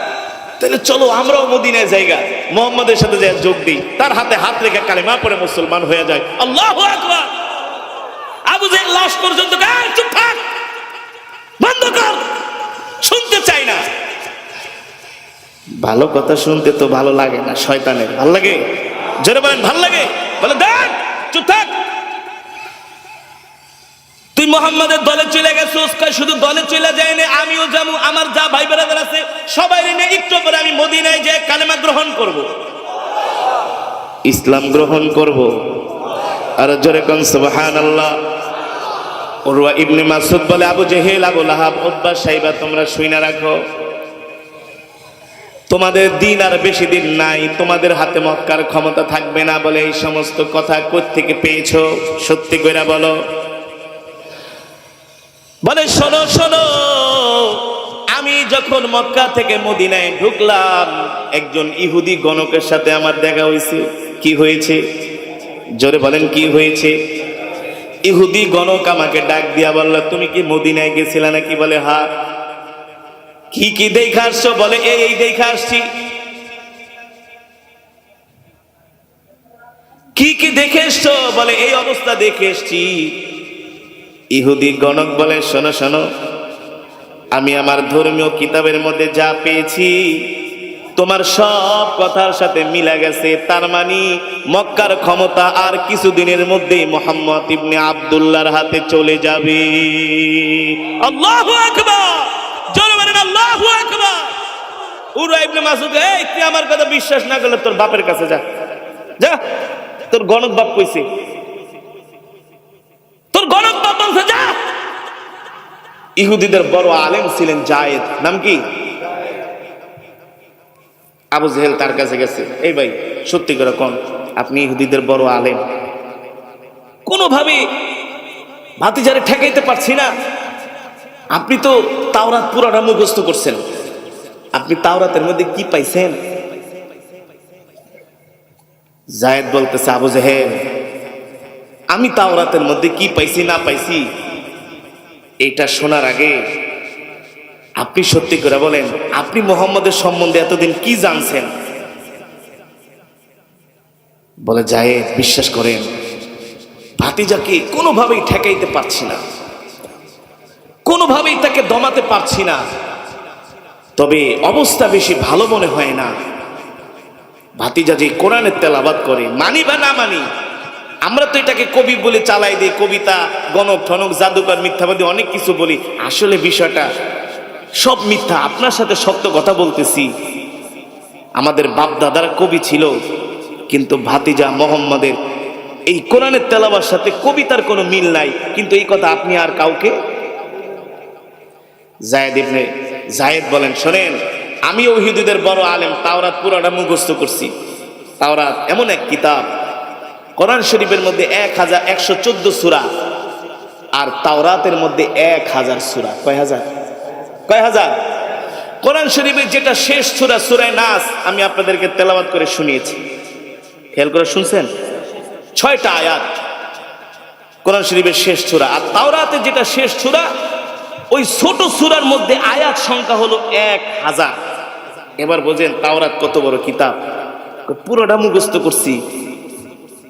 তাহলে চলো আমরাও মদিনায় জায়গা, মুহাম্মাদের সাথে যাই যোগ দিই, তার হাতে হাত রেখে কালেমা পড়ে মুসলমান হয়ে যায়। আল্লাহু আকবার। আবু জেহেল লাশ পর্যন্ত চুপ থাক, বন্ধ কর, শুনতে চাই না। ভালো কথা শুনতে তো ভালো লাগে না, শয়তানের ভাল লাগে। জোরে বলেন ভাল লাগে? বলে দেখ চুপ থাক, তুই মুহাম্মাদের দলে চলে গেছিস। শুধু দলে চলে যায় না, আমিও যাবো, আমার যা ভাই ব্রাদার আছে সবাই নিয়ে একটু পরে আমি মদিনায় যে কালেমা গ্রহণ করব, ইসলাম গ্রহণ করব। আর জোরে কোন সুবহানাল্লাহ। উরওয়া ইবনে মাসউদ বলে, আবু জেহেল, আবু লাহাব, উতবা, সাইবা, তোমরা শুইনা রাখো, তোমাদের দিন আর বেশি দিন নাই, তোমাদের হাতে মক্কার ক্ষমতা থাকবে না। বলে এই সমস্ত কথা কোত্থেকে পেয়েছো? সত্যি কইরা বলো। বলে শোনো শোনো, আমি যখন মক্কা থেকে মদিনায় ঢুকলাম, একজন ইহুদি গণকের সাথে আমার দেখা হয়েছে। কি হয়েছে? জোরে বলেন কি হয়েছে? ইহুদি গণক আমাকে ডাক দিয়া বলল, তুমি কি মদিনায় গেছিলা নাকি? বলে হ্যাঁ। কি কি দেখে আসছো? বলে এই দেখে আসছি। কি কি দেখে এসছো? বলে এই অবস্থা দেখে এসছি। ইহুদি গণক বলে, শোনো শোনো, আমি আমার ধর্মীয় কিতাবের মধ্যে যা পেয়েছি তোমার সব কথার সাথে মিলা গেছে। তার মানে মক্কার ক্ষমতা আর কিছুদিনের মধ্যেই মুহাম্মদ ইবনে আব্দুল্লাহর হাতে চলে যাবে। আল্লাহু আকবার। জোরে বলেন আল্লাহু আকবার। উরওয়া ইবনে মাসউদ, এই তুই আমার কথা বিশ্বাস না করলে তোর বাপের কাছে যা, যা, তোর গণক বাপ কইছে, তোর গণক বাপ বলছে যা। ইহুদিদের বড় আলেম ছিলেন জায়েদ, নাম কি? আবু জেহেল তার কাছে গেছে, এই ভাই সত্যি করে কোন, আপনি ইহুদিদের বড় আলেম, কোনোভাবে ভাতিজারে ঠেকাইতে পারছি না। আপনি তো তাওরাত পুরাটা মুখস্থ করছেন, আপনি তাওরাতের মধ্যে কি পাইছেন? জায়েদ বলতেছে, আবু জেহেল, আমি তাওরাতের মধ্যে কি পাইছি না পাইছি এটা শোনার আগে আপনি সত্যি করে বলেন, আপনি মুহাম্মদের সম্বন্ধে এতদিন কি জানছেন? বলে, জায়েদ বিশ্বাস করেন, ভাতিজাকে কোনোভাবেই ঠেকাইতে পারছি না, কোনোভাবেই তাকে দমাতে পারছি না। তবে অবস্থা বেশি ভালো মনে হয় না। ভাতিজা যে কোরআনের তেলাওয়াত করে, মানি বা না মানি, আমরা তো এটাকে কবি বলে চালাই দিই, কবিতা, গণক ঠনক, জাদুকর, মিথ্যাবাদী অনেক কিছু বলি। আসলে বিষয়টা সব মিথ্যা। আপনার সাথে সত্য কথা বলতেছি। আমাদের বাপ দাদারা কবি ছিল, কিন্তু ভাতিজা মুহাম্মাদের এই কোরআনের তেলাওয়াতের সাথে কবিতার কোনো মিল নাই। কিন্তু এই কথা আপনি আর কাউকে। জায়েদ বলেন, শোনেন, আমি ইহুদিদের বড় আলেম, তাওরাত পুরোটা মুখস্থ করছি। তাওরাত এমন এক কিতাব, কোরআন শরীফের মধ্যে 1114 সূরা, আর তাওরাতের মধ্যে 1000 সূরা। কয় হাজার? কয় হাজার? কোরআন শরীফের যেটা শেষ সূরা, সূরা নাস, আমি আপনাদেরকে তেলাওয়াত করে শুনিয়েছি, খেয়াল করে শুনছেন? 6টা আয়াত কোরআন শরীফের শেষ সূরা। আর তাওরাতের যেটা শেষ সূরা, ওই ছোট সূরার মধ্যে আয়াত সংখ্যা হলো 1000। এবার বোঝেন তাওরাত কত বড় কিতাব। পুরোটা মুখস্থ করছি,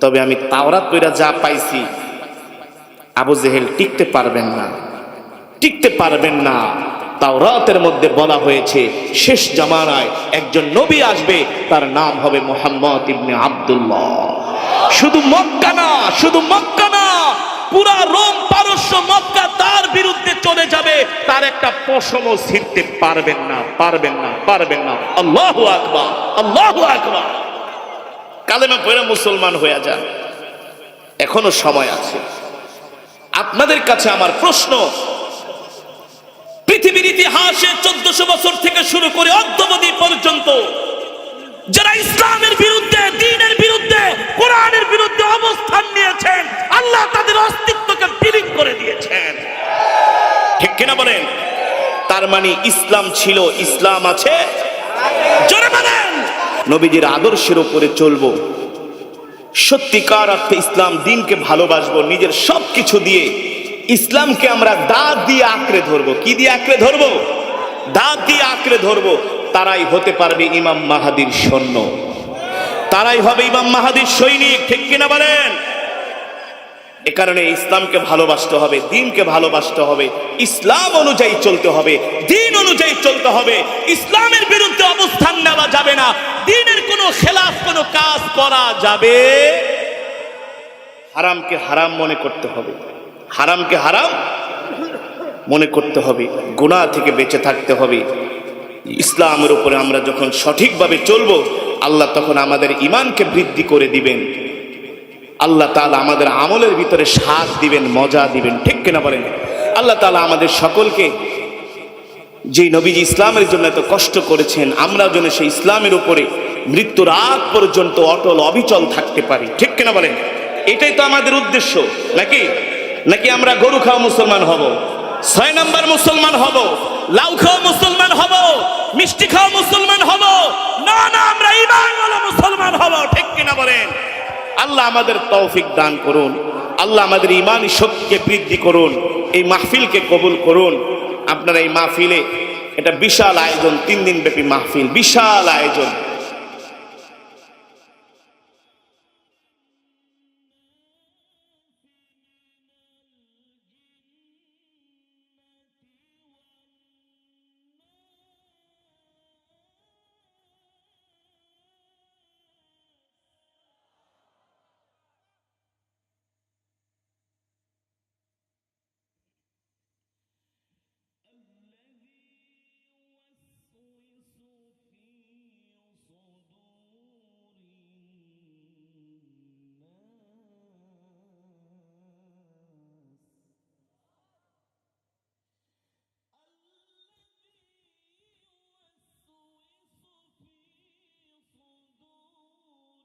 তবে আমি তাওরাত পড়া যা পাইছি, আবু জেহেল টিকতে পারবেন না, টিকতে পারবেন না। তাওরাতের মধ্যে বলা হয়েছে শেষ জামানায় একজন নবী আসবে, তার নাম হবে মুহাম্মদ ইবনে আব্দুল্লাহ। শুধু মক্কা না, শুধু মক্কা না, পুরা রোম পারস্য মক্কা তার বিরুদ্ধে চলে যাবে, তার একটা পশমও ছিঁড়তে পারবেন না, পারবেন না, পারবেন না। আল্লাহু আকবার, আল্লাহু আকবার। কালেমা পড়ে মুসলমান হয়ে যান, এখনো সময় আছে। আপনাদের কাছে আমার প্রশ্ন, পৃথিবীর ইতিহাসে 1400 বছর থেকে শুরু করে অদ্যাবধি পর্যন্ত যারা ইসলামের বিরুদ্ধে, দ্বীনের বিরুদ্ধে, কোরআনের বিরুদ্ধে অবস্থান নিয়েছেন, আল্লাহ তাদের অস্তিত্বকে বিলীন করে দিয়েছেন। ঠিক কিনা বলেন? তার মানে ইসলাম ছিল, ইসলাম আছে। জোরে বলেন। নবীজির আদর্শের উপরে চলবো, সত্যিকার অর্থে ইসলাম দ্বীনকে ভালোবাসবো, নিজের সবকিছু দিয়ে ইসলামকে আমরা দাঁত দিয়ে আঁকড়ে ধরবো। কি দিয়ে আঁকড়ে ধরবো? দাঁত দিয়ে আঁকড়ে ধরবো। তারাই হতে পারবে ইমাম মাহাদির সৈন্য, তারাই হবে ইমাম মাহাদির সৈনিক। ঠিক কিনা বলেন? এ কারণে ইসলামকে ভালোবাসতে হবে, দ্বীনকে ভালোবাসতে হবে, ইসলাম অনুযায়ী চলতে হবে, দ্বীন অনুযায়ী চলতে হবে। ইসলামের বিরুদ্ধে অবস্থান নেওয়া যাবে না, দ্বীনের কোনো খেলাফ কোনো কাজ করা যাবে। হারামকে হারাম মনে করতে হবে, হারামকে হারাম মনে করতে হবে, গুনাহ থেকে বেঁচে থাকতে হবে। ইসলামের উপরে আমরা যখন সঠিকভাবে চলবো, আল্লাহ তখন আমাদের ঈমানকে বৃদ্ধি করে দিবেন। আল্লাহ তাআলা আমাদের আমলের ভিতরে স্বাদ দিবেন, মজা দিবেন। ঠিক কিনা বলেন? আল্লাহ তাআলা আমাদের সকলকে, যে নবীজি ইসলামের জন্য এত কষ্ট করেছেন, আমরা যেন সেই ইসলামের উপরে মৃত্যুর আগ পর্যন্ত অটল অবিচল থাকতে পারি। ঠিক কিনা বলেন? এটাই তো আমাদের উদ্দেশ্য, নাকি? নাকি আমরা গরু খাওয়া মুসলমান হব, 6 নম্বর মুসলমান হব, লাউ খাওয়া মুসলমান হব, মিষ্টি খাওয়া মুসলমান হব? না না, আমরা ঈমানওয়ালা মুসলমান হব। ঠিক কিনা বলেন? আল্লাহ আমাদের তৌফিক দান করুন, আল্লাহ আমাদের ঈমানি শক্তিকে বৃদ্ধি করুন, এই মাহফিলকে কবুল করুন। আপনারা এই মাহফিলে, এটা বিশাল আয়োজন, 3 দিন ব্যাপী মাহফিল, বিশাল আয়োজন।